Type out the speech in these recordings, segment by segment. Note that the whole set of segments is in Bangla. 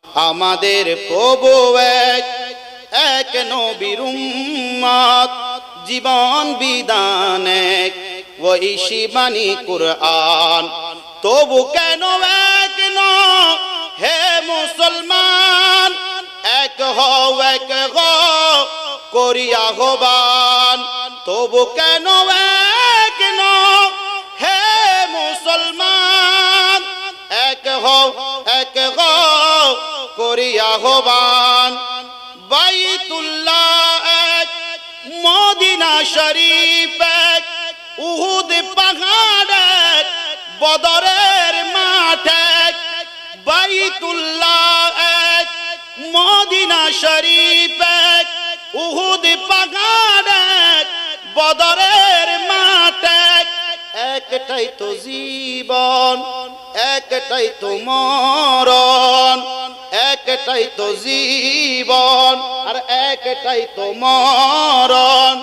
আমাদের প্রভু এক, এক নবীর উম্মত, জীবন বিধান এক, ওই শিবানী কুরআন। তবু কেন এক নও হে মুসলমান, এক হও এক হও করি আহ্বান। তবু কেন এক নও হে মুসলমান, এক হও এক হও করি আহ্বান। বাইতুল্লাহ এক, মদিনা শরীফ এক, উহুদ পাহাড় এক, বদরের মাঠ এক। বাইতুল্লাহ এক, মদিনা শরীফ এক, উহুদ পাহাড় এক, বদরের মাঠ এক। একটাই তো জীবন, একটাই তো মরণ, একটাই তো জীবন আর একটাই তো মরণ।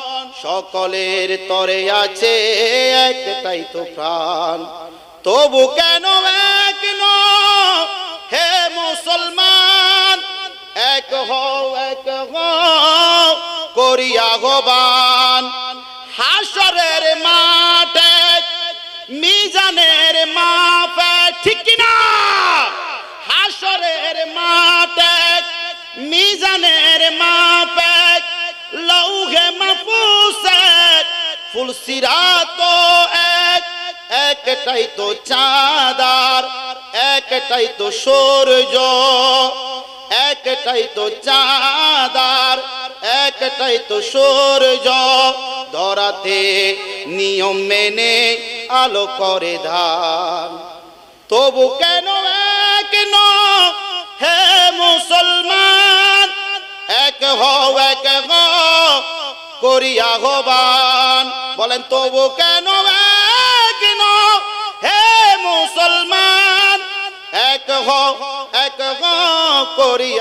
সকলের তরে আছে একটাই তো প্রাণ। তবু কেন এক নও হে মুসলমান, এক হও এক হও করি আহ্বান। হাসরের মাঠে মিজানের মাপে, ঠিক কিনা? হাসরের মাঠে মিজানের মাপে, লৌহে মাহফুজ এক, ফুলসিরাত এক, একটাই তো চাঁদার, একটাই তো সূর্য, একটাই তো চাঁদার, একটাই তো সূর্য। ধরাতে নিয়ম মেনে আলো করে ধান। তবু কেন এক নও হে মুসলমান, এক হও এক হও করি আহ্বান। বলেন তবু কেন এক নও হে মুসলমান, এক হও এক হও করি